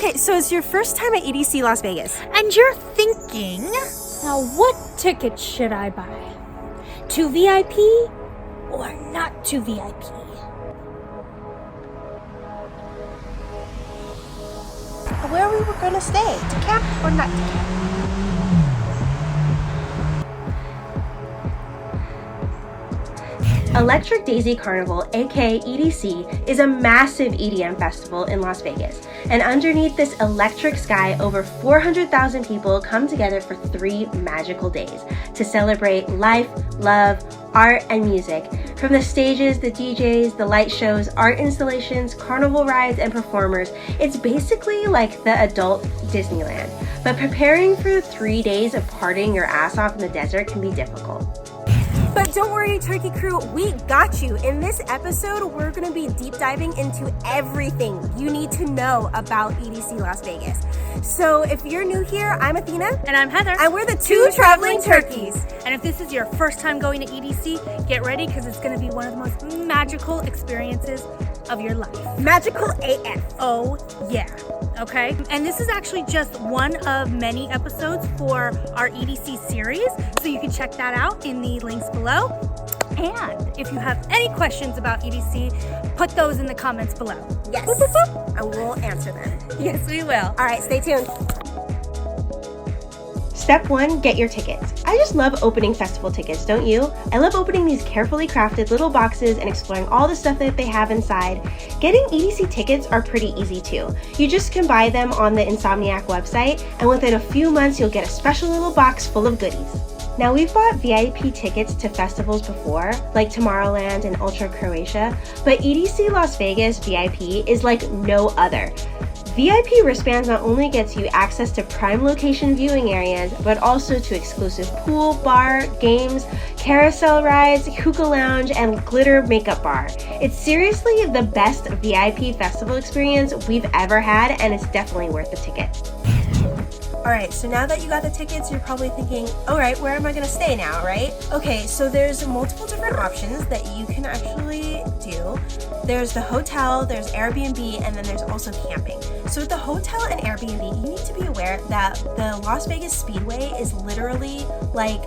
Okay, so it's your first time at EDC Las Vegas. And you're thinking, now what ticket should I buy? To VIP or not to VIP? Where we were gonna stay, to camp or not to camp? Electric Daisy Carnival, aka EDC, is a massive EDM festival in Las Vegas. And underneath this electric sky, over 400,000 people come together for 3 magical days to celebrate life, love, art, and music. From the stages, the DJs, the light shows, art installations, carnival rides, and performers, it's basically like the adult Disneyland. But preparing for 3 days of partying your ass off in the desert can be difficult. But don't worry, Turkey Crew, we got you. In this episode, we're gonna be deep diving into everything you need to know about EDC Las Vegas. So if you're new here, I'm Athena. And I'm Heather. And we're the two traveling turkeys. And if this is your first time going to EDC, get ready because it's going to be one of the most magical experiences of your life. Magical AF. Oh, yeah. Okay? And this is actually just one of many episodes for our EDC series, so you can check that out in the links below. And if you have any questions about EDC, put those in the comments below. Yes. Boop, boop, boop. And we'll answer them. Yes, we will. All right, stay tuned. Step 1, get your tickets. I just love opening festival tickets, don't you? I love opening these carefully crafted little boxes and exploring all the stuff that they have inside. Getting EDC tickets are pretty easy too. You just can buy them on the Insomniac website, and within a few months you'll get a special little box full of goodies. Now, we've bought VIP tickets to festivals before, like Tomorrowland and Ultra Croatia, but EDC Las Vegas VIP is like no other. VIP wristbands not only gets you access to prime location viewing areas, but also to exclusive pool, bar, games, carousel rides, hookah lounge, and glitter makeup bar. It's seriously the best VIP festival experience we've ever had, and it's definitely worth the ticket. Alright, so now that you got the tickets, you're probably thinking, alright, where am I going to stay now, right? Okay, so there's multiple different options that you can actually do. There's the hotel, there's Airbnb, and then there's also camping. So with the hotel and Airbnb, you need to be aware that the Las Vegas Speedway is literally like,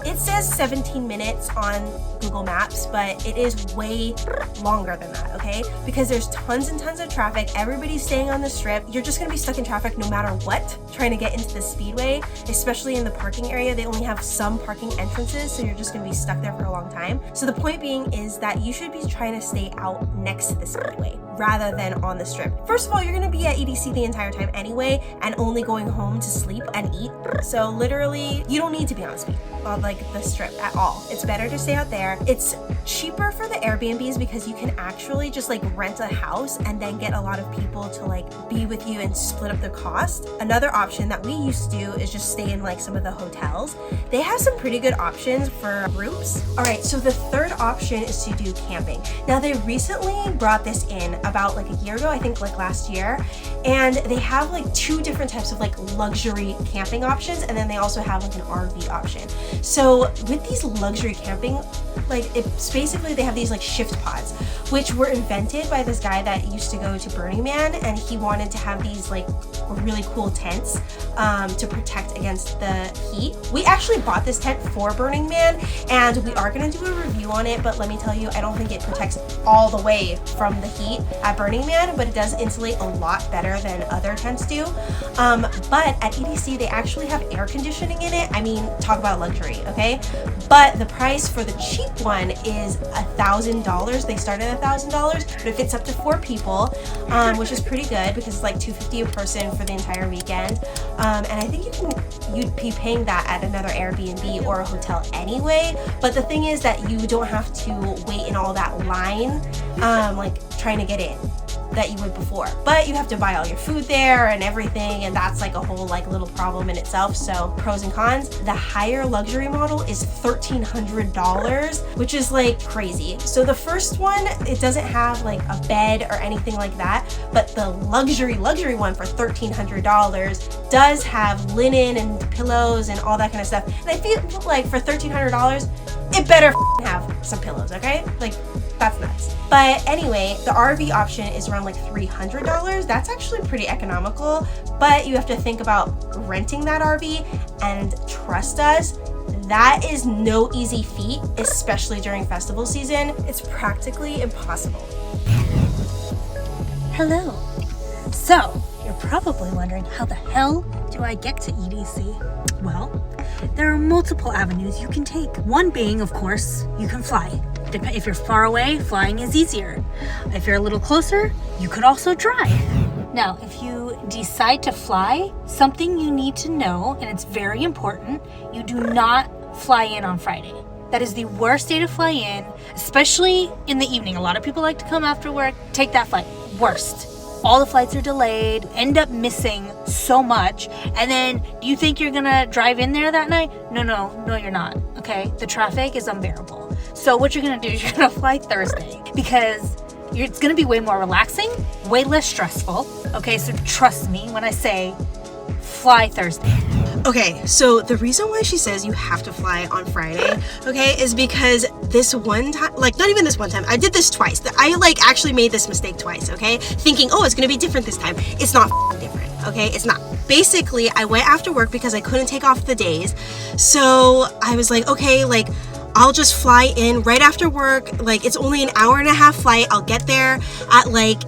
it says 17 minutes on Google Maps, but it is way longer than that, okay? Because there's tons and tons of traffic. Everybody's staying on the strip. You're just gonna be stuck in traffic no matter what, trying to get into the Speedway, especially in the parking area. They only have some parking entrances, so you're just gonna be stuck there for a long time. So the point being is that you should be trying to stay out next to the Speedway rather than on the strip. First of all, you're gonna be at EDC the entire time anyway, and only going home to sleep and eat. So literally, you don't need to be on the strip at all. It's better to stay out there. It's cheaper for the Airbnbs because you can actually just like rent a house and then get a lot of people to like be with you and split up the cost. Another option that we used to do is just stay in like some of the hotels. They have some pretty good options for groups. All right, so the third option is to do camping. Now they recently brought this in about like a year ago, I think like last year, and they have like 2 different types of like luxury camping options, and then they also have like an RV option. So with these luxury camping, like it's basically they have these like shift pods, which were invented by this guy that used to go to Burning Man, and he wanted to have these like really cool tents to protect against the heat. We actually bought this tent for Burning Man, and we are going to do a review on it, but let me tell you, I don't think it protects all the way from the heat at Burning Man, but it does insulate a lot better than other tents do. But at EDC, they actually have air conditioning in it. I mean, talk about luxury, okay? But the price for the cheap one is $1,000. They start at $1,000, but it fits up to 4 people, which is pretty good because it's like $250 a person for the entire weekend. And I think you'd be paying that at another Airbnb or a hotel anyway. But the thing is that you don't have to wait in all that line, like trying to get in that you would before. But you have to buy all your food there and everything, and that's like a whole like little problem in itself. So pros and cons. The higher luxury model is $1,300, which is like crazy. So the first one, it doesn't have like a bed or anything like that, but the luxury one for $1,300 does have linen and pillows and all that kind of stuff. And I feel like for $1,300, it better have some pillows, okay? Like, That's nuts. But anyway, the RV option is around like $300. That's actually pretty economical, but you have to think about renting that RV, and trust us, that is no easy feat, especially during festival season. It's practically impossible. Hello. So, you're probably wondering, how the hell do I get to EDC? Well, there are multiple avenues you can take. One being, of course, you can fly. If you're far away, flying is easier. If you're a little closer, you could also drive. Now, if you decide to fly, something you need to know, and it's very important, you do not fly in on Friday. That is the worst day to fly in, especially in the evening. A lot of people like to come after work, take that flight. Worst. All the flights are delayed, end up missing so much, and then do you think you're gonna drive in there that night? No, you're not, okay? The traffic is unbearable. So what you're gonna do is you're gonna fly Thursday, because it's gonna be way more relaxing, way less stressful, okay? So trust me when I say fly Thursday. Okay, so the reason why she says you have to fly on Friday, okay, is because this one time, like not even this one time, I did this twice. I like actually made this mistake twice, okay? Thinking, oh, it's gonna be different this time. It's not different, okay? It's not. Basically, I went after work because I couldn't take off the days. So I was like, okay, like I'll just fly in right after work. Like it's only an hour and a half flight. I'll get there at like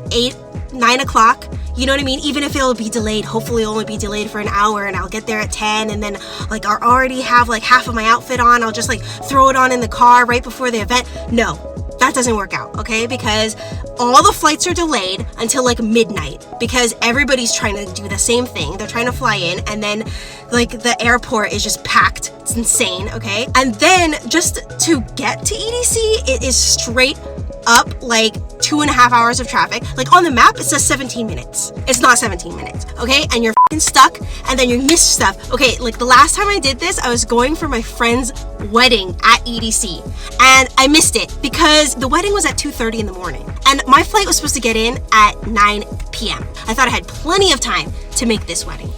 9 o'clock. You know what I mean? Even if it'll be delayed, hopefully it'll only be delayed for an hour, and I'll get there at 10, and then like I already have like half of my outfit on. I'll just like throw it on in the car right before the event. No, that doesn't work out, okay? Because all the flights are delayed until like midnight, because everybody's trying to do the same thing. They're trying to fly in, and then like the airport is just packed. It's insane, okay? And then just to get to EDC, it is straight up like 2.5 hours of traffic. Like on the map it says 17 minutes. It's not 17 minutes, okay? And you're f***ing stuck, and then you miss stuff. Okay, like the last time I did this, I was going for my friend's wedding at EDC, and I missed it because the wedding was at 2:30 in the morning, and my flight was supposed to get in at 9 p.m. I thought I had plenty of time to make this wedding.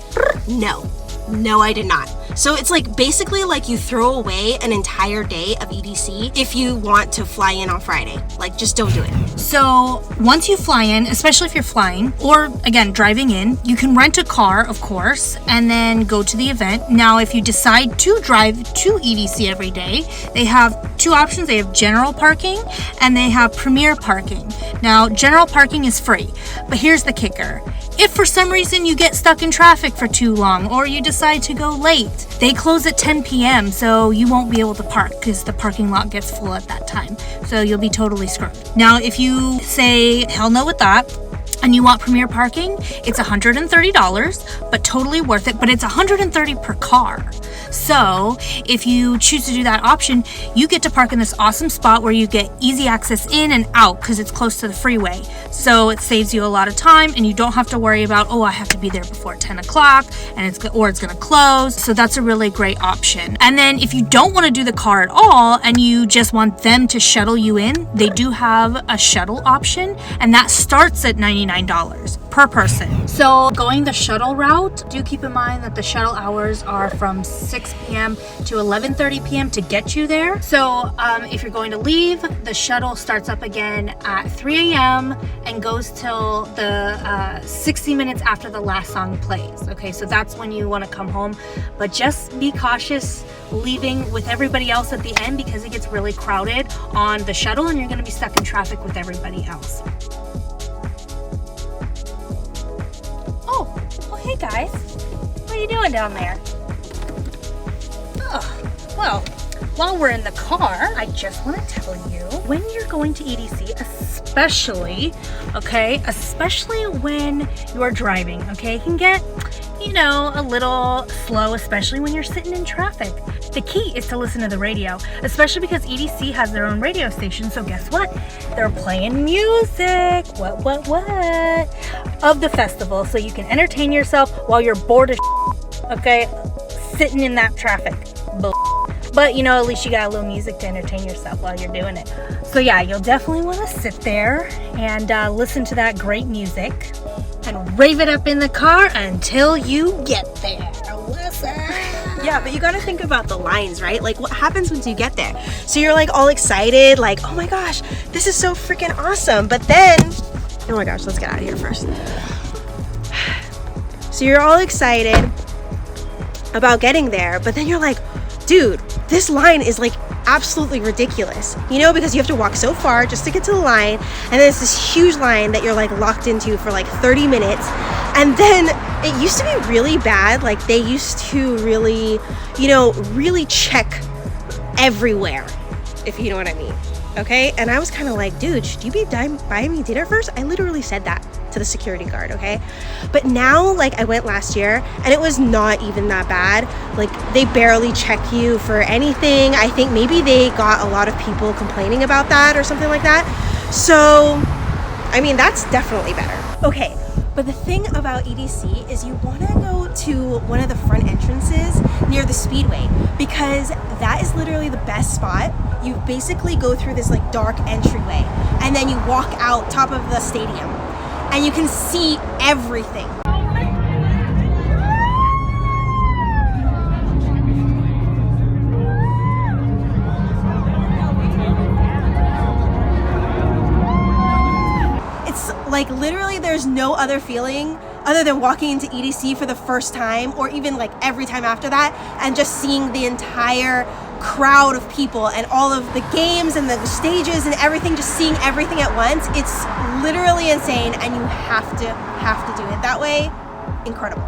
No, I did not. So it's like basically like you throw away an entire day of EDC if you want to fly in on Friday. Like just don't do it. So once you fly in, especially if you're flying or again driving in, you can rent a car, of course, and then go to the event. Now if you decide to drive to EDC every day, they have two options. They have general parking and they have premier parking. Now general parking is free, but here's the kicker. If for some reason you get stuck in traffic for too long or you decide to go late, they close at 10 p.m. so you won't be able to park because the parking lot gets full at that time. So you'll be totally screwed. Now, if you say hell no with that and you want premier parking, it's $130, but totally worth it. But it's $130 per car. So if you choose to do that option, you get to park in this awesome spot where you get easy access in and out because it's close to the freeway. So it saves you a lot of time, and you don't have to worry about, oh, I have to be there before 10 o'clock and it's going to close. So that's a really great option. And then if you don't want to do the car at all and you just want them to shuttle you in, they do have a shuttle option, and that starts at $99 per person. So going the shuttle route, do keep in mind that the shuttle hours are from 6 p.m. to 11:30 p.m. to get you there. So if you're going to leave, the shuttle starts up again at 3 a.m. and goes till the 60 minutes after the last song plays. Okay, so that's when you want to come home, but just be cautious leaving with everybody else at the end because it gets really crowded on the shuttle and you're going to be stuck in traffic with everybody else. Oh, hey guys, what are you doing down there? Oh, well, while we're in the car, I just want to tell you, when you're going to EDC, especially when you're driving, okay, it can get, a little slow, especially when you're sitting in traffic. The key is to listen to the radio, especially because EDC has their own radio station, so guess what? They're playing music, of the festival, so you can entertain yourself while you're bored as okay, sitting in that traffic. But at least you got a little music to entertain yourself while you're doing it. So yeah, you'll definitely want to sit there and listen to that great music and rave it up in the car until you get there. Listen. Yeah, but you gotta think about the lines, right? Like what happens once you get there? So you're like all excited, like, oh my gosh, this is so freaking awesome. But then, oh my gosh, let's get out of here first. So you're all excited about getting there, but then you're like, dude, this line is like absolutely ridiculous, you know, because you have to walk so far just to get to the line, and then it's this huge line that you're like locked into for like 30 minutes. And then it used to be really bad, like they used to really, you know, really check everywhere, if you know what I mean. Okay, and I was kind of like, dude, should you be buying me dinner first? I literally said that to the security guard, okay? But now, like, I went last year and it was not even that bad. Like, they barely check you for anything. I think maybe they got a lot of people complaining about that or something like that. So, I mean, that's definitely better. Okay, but the thing about EDC is you want to go to one of the front entrances near the speedway, because that is literally the best spot. You basically go through this like dark entryway and then you walk out top of the stadium and you can see everything. It's like literally there's no other feeling other than walking into EDC for the first time, or even like every time after that, and just seeing the entire crowd of people and all of the games and the stages and everything, just seeing everything at once. It's literally insane, and you have to do it that way. Incredible.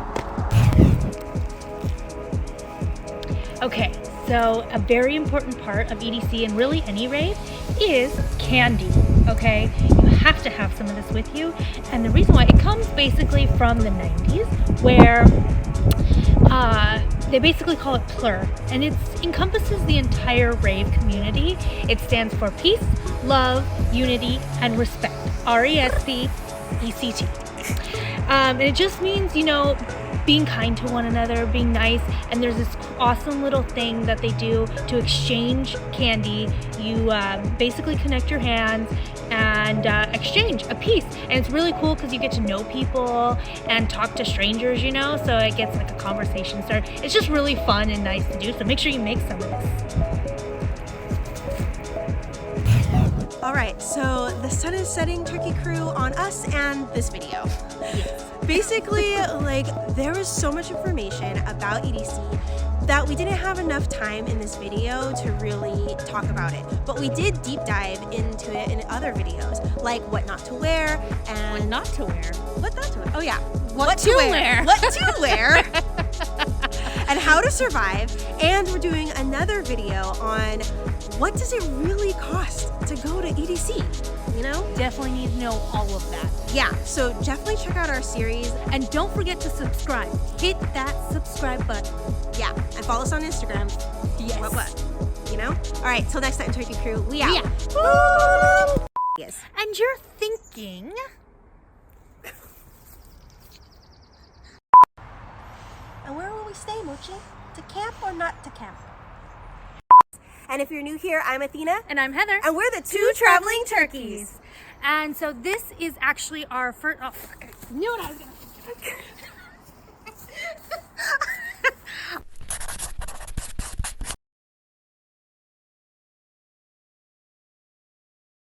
Okay, so a very important part of EDC and really any rave is candy, okay? You have to have some of this with you, and the reason why, it comes basically from the 90s, where they basically call it PLUR, and it encompasses the entire rave community. It stands for peace, love, unity, and respect. RESPECT. And it just means, you know, being kind to one another, being nice. And there's this awesome little thing that they do to exchange candy. You basically connect your hands and exchange a piece, and it's really cool because you get to know people and talk to strangers, you know, so it gets like a conversation started. It's just really fun and nice to do, so make sure you make some of this. All right, so the sun is setting, Turkey Crew, on us and this video. Yes. Basically, like, there is so much information about EDC that we didn't have enough time in this video to really talk about it. But we did deep dive into it in other videos, like what not to wear and... What not to wear? What not to wear? Oh yeah. What to wear. What to wear. And how to survive. And we're doing another video on what does it really cost to go to EDC, you know? Definitely need to know all of that. Yeah, so definitely check out our series. And don't forget to subscribe. Hit that subscribe button. Yeah, and follow us on Instagram. Yes. What? You know? All right, till next time, Turkey Crew, we out. Yeah. Yes. And you're thinking... And where will we stay, Mochi? To camp or not to camp? And if you're new here, I'm Athena. And I'm Heather. And we're the two traveling turkeys. And so this is actually our first... Oh, fuck. I knew what I was going to